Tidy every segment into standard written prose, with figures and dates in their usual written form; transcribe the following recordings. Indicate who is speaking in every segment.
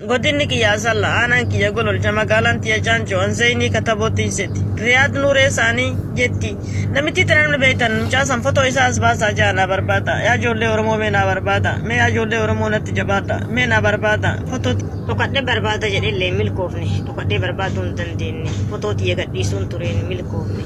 Speaker 1: godinni kiyya salla aanaan kiyya gololcha magaalaan tiyya Caanchoo Anseeyinii Katabootiiseeti Riyaad Nuuree isaanii jetti namitti tanamni beektan mucaasan fotoo isaa as baasaa jaa naa barbaada yaa ijoollee Oromoo mee naa barbaada mee yaa ijoollee Oromoo natti jabaadha mee naa barbaada fotoo tokkadhee barbaada jedhellee milkoofne tokkadhee barbaaduu hin dandeenye fotoo tiyya gadhiisuun tureen milkoofne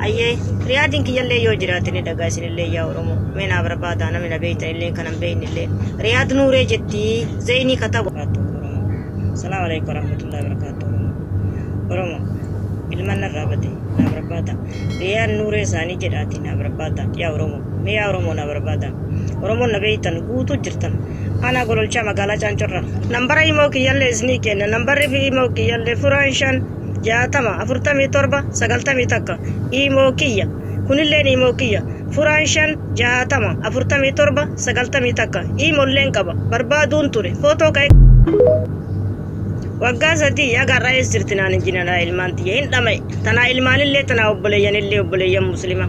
Speaker 1: ayyee Riyaadiin kiyyallee yoo jiraatini dhagaa isinillee yaa Oromoo mee naa barbaada namni na beektan illee kan hin beeknillee Riyaad Nuuree jetti Zeyinii Katabootiiseeti. السلام عليكم ورحمة الله وبركاته. ورحمة ilman narraabate na barbaada riyaan nuuree isaanii jedhaati na barbaada yaa Oromoo mee yaa Oromoo na barbaada Oromoon na beeytan guutuu jirtan ana gololcha magaalaa Caancorra nambara imoo kiyyallee isinii kenna nambarri fi imoo kiyyallee 45 imoo kiyya kunilleen imoo kiyya 45 imolleen qaba barbaaduun ture footoo ka'e waggaasati agarraa estirtinaan injinala ilmaan tiyya hin dhamay tana ilmaanillee tana obboleeyyan muslima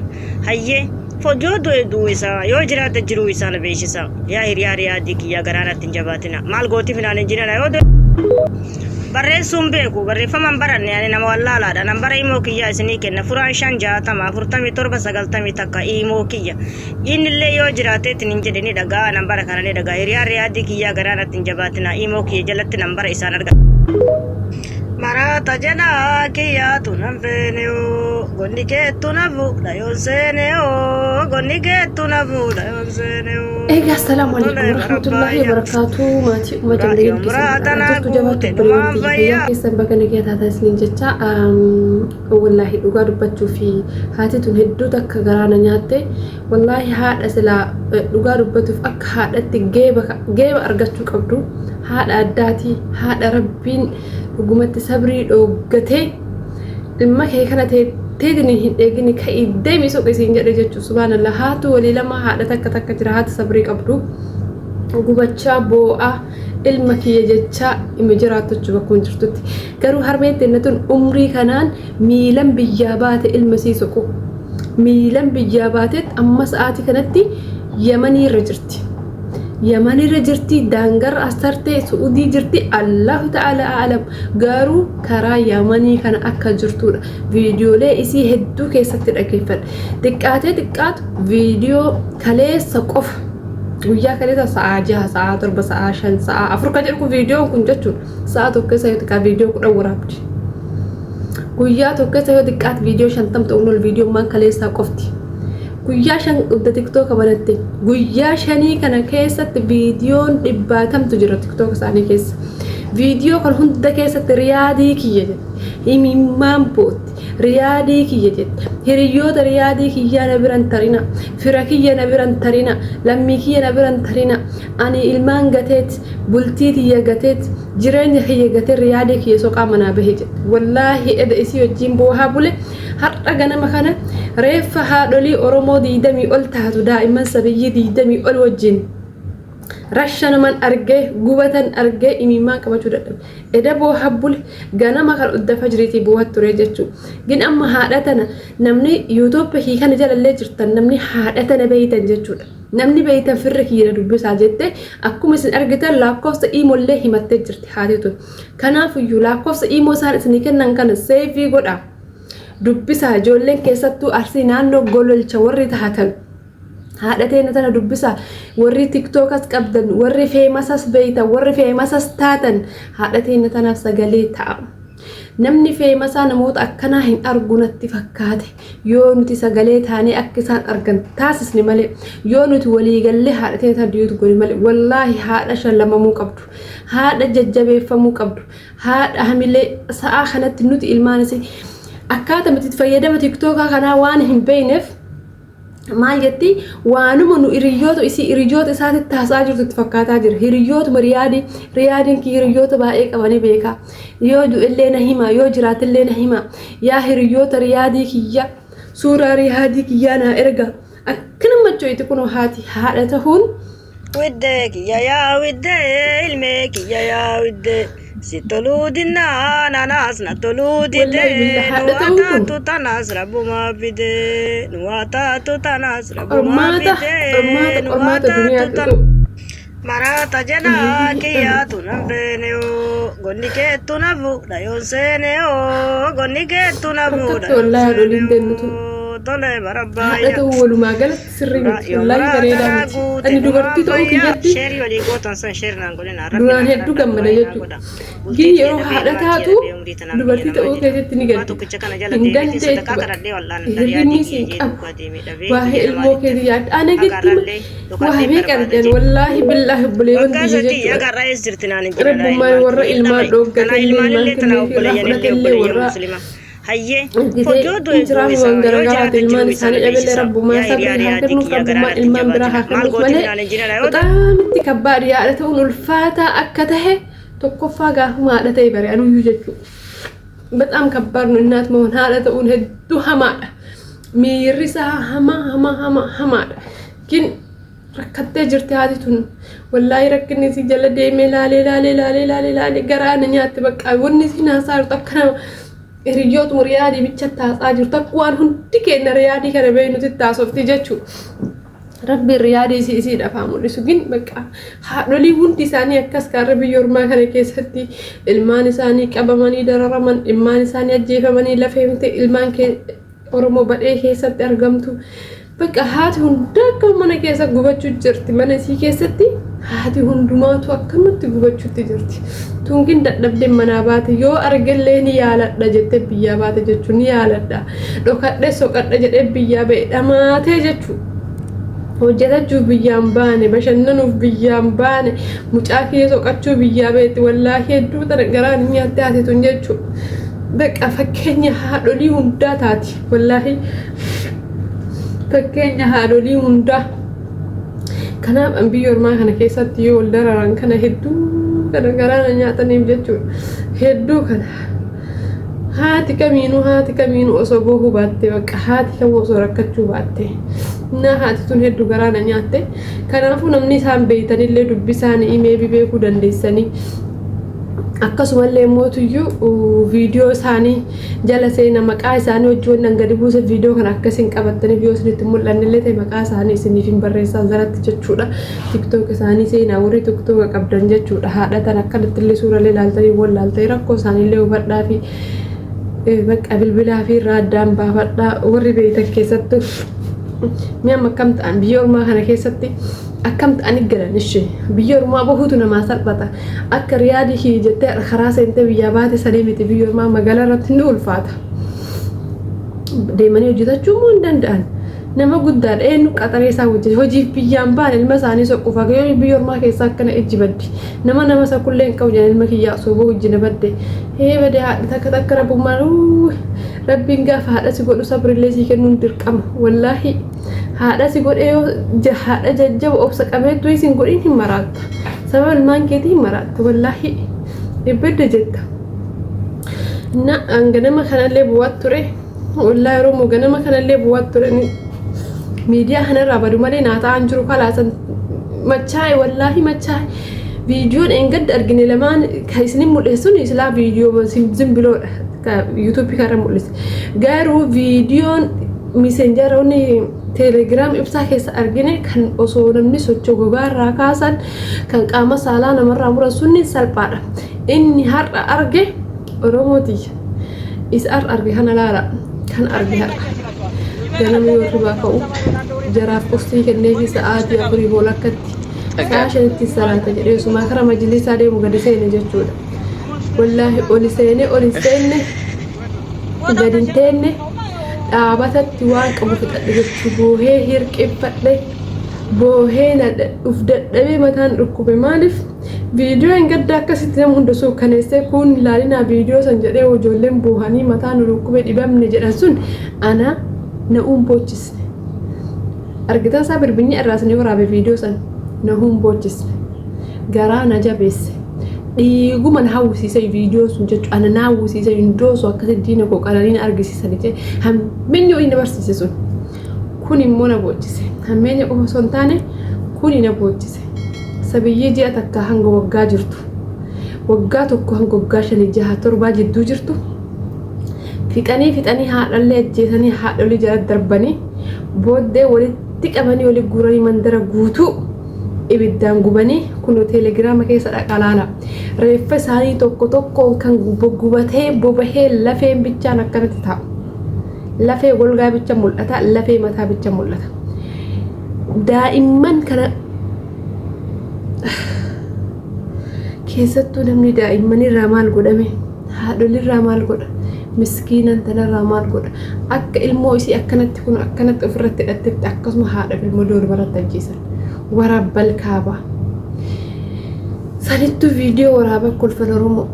Speaker 1: hayyee fojoo du'e du'isa yoo jiraate jiruu isaa na beeksisa yaa hiriyaa riyaadii kiyya garaanatti hin jabaatina maal gooti finaan injinala yoo barreessuun beeku barreeffaman baranne ani nama wallaalaadha nambara imoo kiyya isinii kenna 45 imoo kiyya innillee yoo jiraateetin hin jedhini dhagaa nambara kanallee dhagaa hiriyaa riyaadii kiyya garaanatti hin jabaatina imoo kiyya jalatti nambara isaan arga marata jana kiyya tunanfeneo gonni keetunafu dayonseneo gonni keetunafu dayonseneo
Speaker 2: السلام عليكم ورحمة الله وبركاته ماتي مجمعين كيسان جوات بريون تجيبيا كيسان بكنيكيات هذا سنين جتا والله أقعد بتشو في هاتي تنهدو تك غرانا نياتي والله هذا سلا أقعد بتشوف أك هذا تجيب أرجعتو كبرو هذا أداتي هذا ربين وقمت صبري وقتي لما هي كانت تدني هنيجني كإيدي ميسوق يسين جريجة سبحان الله هاتو ولي لما هذا تك جرهات صبري قبرو وقبتشا بوآ المكية جتشا إمجرات تجوا كونجرتوت كانوا هرمين تنتون عمري كانان ميلم بجابات المسيسوكو ميلم بجابات أما ساعتي كانتي يمني رجرتي يماني رجرتي دانغر أسترتي سعودي جرتي الله تعالى أعلم قارو كرا يماني كان أكا جرتور فيديو لي إسي هدو كيستر أكيفر تكات فيديو كاليس سقف ويا كاليس ساعة جها ساعة تربى ساعة شن ساعة أفرقا جركو فيديو كن جتشور ساعة توكسا يتكا فيديو كنا ورابج ويا توكسا يتكات فيديو شنتم تقولوا الفيديو ما كاليس سقفتي guyyaa shan udda TikTok banatte guyyaa shanii kana keessatti viidiyoon dhibbaatamtu jira TikTok isaanii keessa viidiyoo kan hunda keessatti riyaadii kiyya jedhe himimmaan bootti riyaadii kiyya jedhe hiriyoota riyaadii kiyya na biran tarina fira kiyya na biran tarina lammii kiyya na biran tarina ani ilmaan gateet bultii tiyya gateet jireenya kiyya gatee riyaadii kiyya soqaa manaa bahe jedhe wallaahi eda isii wajjin boohaa bule har'a ganama kana reeffa haadholii Oromoo 20 ol taatu daa'iman sabiyyii 20 ol wajjin rashan man argee gubatan argee imimmaan qabachuu dadhabe eda boohaa bule ganama kan udda fajriitii boohaa ture jechuu gin amma haadhatana namni YouTube hiikana jalallee jirtan namni haadhatana beeytan jechuudha namni beeytan firra kiyya dubbisaa jette akkuma isin argitan lakkoofsa iimollee himattee jirti haatitu kanaafiyyuu lakkoofsa iimoo isaan isinii kennan kana seefii godhaa dubbisaa ijoolleen keessattuu arsii naannoo gololcha warri taatan haadhateena tana dubbisaa warri TikTokas qabdan warri feemasas beeytan warri feemasas taatan haadhateena tanaaf sagalee ta'a namni feemasaa namoota akkanaa hin argu natti fakkaate yoo nuti sagalee taanee akka isaan argan taasisne malee yoo nuti waliigallee haadhateena tana diyuutu godhe malee wallaahi haadha shallamamuu qabdu haadha jajjabeeffamuu qabdu haadha hamilee sa'aa kanatti nuti ilmaanis akkaataa miti fayyadama TikTokaa kanaa waan hin beeyneef maal jetti waanuma nu hiriyoota isii hiriyoota isaatti taasaa jirtu itti fakkaataa jira hiriyoota riyaadiin kii hiriyoota baay'ee qabanii beekaa yoo du'ellee na hima yoo jiraatillee na hima yaa hiriyoota riyaadii kiyya suuraa riyaadii kiyyaa na erga akkana machooti kun haati haadha tahuun
Speaker 1: widde kiyya yaa widde ilmee kiyya yaa widde Situludina nanas natuludide nuwata tutanas rabuma bide nuwata tutanas rabuma bide nuwata tutan marata jana kiya tunambene o gonni keettu nafu dhayoon seene gonni keettu nafu
Speaker 2: wallahi haadholiin deemnutu
Speaker 1: tole barabbaayya
Speaker 2: haadha ta'uu walumaa galatti sirrii miti wallahi bareedaa miti ani dubartii ta'uu kiyyatti
Speaker 1: sheerii walii gootan san sheerii naan godhin
Speaker 2: duraan hedduu gammada jechuudha gii yeroo haadha taatu dubartii ta'uu keessatti ni gaddi hin dandeettu hirrinni siin qabu waa'ee ilmoo keetii yaadda ana gitti waa'ee qarqan wallaahi billaahi obboleewwan biyya jechuudha rabbummaan warra ilmaa dhooggatee ilmaan kanneen irraa fudhatellee warra
Speaker 1: hayyee
Speaker 2: injiraan waan garagaraati ilmaan isaanii dhabeellee rabbummaan sabrii haa kennuuf rabbummaan ilmaan biraa haa kennuuf malee bexaamitti kabbaadhi yaadha ta'uun ulfaataa akka tahe tokkoffaa gaafuma haadha ta'e bare anuyyuu jechuudha bexaam kabbaadnu innaat moon haadha ta'uun hedduu hamaadha miirri isaa hamaadha kin rakkattee jirti haati tun wallaahi rakkinni si jala deemee laalee garaana nyaatti bakka wanni si naasaa jirtu akka nama hiriyoota muriyaadii bicha taasaa jirtu akka waan hundi keenya riyaadii kana bahee nuti taasofti jechuudha rabbi riyaadii isii dhafaa mul'isu gin bakka haadholii hundi isaanii akkas kaarra biyya ormaa kana keessatti ilmaan isaanii qabamanii dararaman ilmaan isaanii ajjeefamanii lafee miti ilmaan oromoo badhee keessatti argamtu bakka haati hunda akka mana keessa gubachuu jirti mana isii keessatti haati hundumaatu akkanumatti gubachuutti jirti tungin dadhabdeen manaa baate yoo argellee ni yaaladha jettee biyyaa baate jechuun ni yaaladha dhokadhe soqadha jedhee biyyaa ba'e dhamaatee jechuudha hojjetachuuf biyyaan baane bashannanuuf biyyaan baane mucaa kiyya soqachuu biyyaa ba'etti wallaahi hedduu garaan nyaattee haati tun jechuudha bakka fakkeenya haadholii hundaa taati wallaahi fakkeenya haadholii hundaa kanaaf biyya ormaa kana keessatti yoo wal dararan kana hedduu kana garaana nyaataniif jechuudha hedduu kana haati kamiinuu osoo boohuu baatte bakka haati kamuu osoo rakkachuu baatte na haati tun hedduu garaana nyaatte kanaafuu namni isaan beeytanillee dubbi isaanii imeebi beekuu dandeessanii akkasumallee mootuyyuu viidiyoo isaanii jala seena maqaa isaanii wajjin nan gadi buuse viidiyoo kana akkasiin qabattaniif yoo isinitti mul'annillee ta'e maqaa isaanii isiniif hin barreessaa jalatti jechuudha tiktook isaanii seenaa warri tiktooka qabdan jechuudha haadhatan akkanatti illee suuraalee ilaaltanii wal ilaaltanii rakkoo isaaniillee hubadhaa fi bakka bilbilaa fi irraa addaan baafadhaa warri beeytan keessatti mi'a akkam ta'an biyya ormaa kana keessatti akkam ta'anii galan ishee biyya ormaa bahuutu namaa salphata akka riyaadii jettee karaa seentee biyyaa baate sadii miti biyya ormaa magaalaa irratti ni ulfaata deemanii hojjetachuu immoo hin danda'an nama guddaadha eenyu qaxaree isaa hojjete hojiif biyyaan baan ilma isaanii soquufa yoo biyya ormaa keessaa akkana ijji baddi nama sakullee hin qabu jedhan ilma kiyyaa sooboo hojjina badde badee haadhi takka rabbummaan rabbiin gaafa haadha si godhu sabrillee sii kennuun dirqama wallaahi haadha si godhee haadha jajjaba obsa qabeettu isin godhin hin maraatta sababa ilmaan keetii hin maraatta wallaahi dhibbedda jetta ganama kanallee bu'aat ture wallaahi yeroo ganama kanallee bu'aat ture miidiyaa kanarraa badu malee naa ta'an jiru kalaasan machaa'e wallaahi machaa'e viidiyoon engadda argine lamaan kan isinin mul'isuun islaa viidiyoo simbiloodha yuutuubii kanarra mul'ise garuu viidiyoon misenjaroonni teelegiraam ibsaa keessa argine kan osoo namni sochoo gogaarraa kaasan kan qaama saalaa namarraa muran sunni salphaadha inni har'a arge oromooti isa arge kana laala kan arge har'a ganama yoo ribaa ka'u jaraaf qoftii kenneefi sa'aatii afurii boolakkatti sa'a shanitti salaata jedhee sumaa kara majlisaa deemu gadi seene jechuudha wallaahi oli seenne gadi hin teenne dhaabatatti waan qabu fixadhe jechuu boohee hirqiffadhe boohee uf dadhabee mataan dhukkube maaliif viidiyoo hin gadda akkasitti nama hunda suukkaneessee kun ilaalinaa viidiyoo san jedhee ijoolleen boohanii mataan dhukkube dhibamne jedhan sun ana na'uun boochisne argitan isaa birbinyi irraasanii waraabe viidiyoo san na'uun boochisne garaa na jabeesse dhiiguma na hawwisiisa viidiyoo sun jechuudha ana na hawwisiisa indoosu akkasitti diina koo qalanii na argisiisan jee hammeenya ho'i na barsiise sun kun immoo na boochise hammeenya qofa osoo hin taane kun na boochise sabiyyii ji'a takka hanga waggaa jirtu waggaa tokko hanga waggaa 5-6-7 jidduu jirtu fixanii haadhallee ajjeesanii haadholii jala darbanii booddee walitti qabanii walii guuranii mandara guutuu ibiddaan gubanii kun teelegiraama keessa dhaqalaala reeffa isaanii tokko tokko kan gubatee bobahee lafeen bichaan akkanatti taa'u. Lafee golgaa bicha mul'ata, lafee mataa bicha mul'ata. Daa'imman kana keessattuu namni daa'imman irraa maal godhame? Haadholii irraa maal godha? Miskiinan tanarraa maal godha? Akka ilmoo isii akkanatti kun akkanatti ofirratti hidhattetti akkasuma haadha ilmoo dubaratti ajjeesan. Waraabbal kaaba. Sanittu viidiyoo waraaba kolfan Oromoo.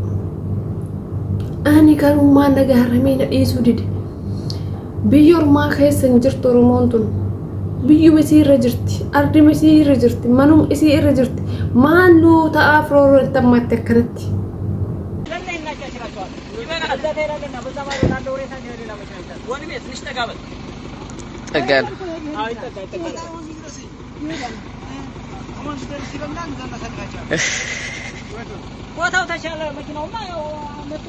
Speaker 2: Ani garummaa nagaarramee na dhiisuu dide. Biyya ormaa keessa hin jirtu Oromoon tun. Biyyuma isii irra jirti. Ardima isii irra jirti. Manuma isii irra jirti. Maaloo ta'aa firooroo itti ammaatti akkanatti.
Speaker 3: ጠጋል
Speaker 1: ቦታው ተሻለ መኪናውማ ያው መጥቶ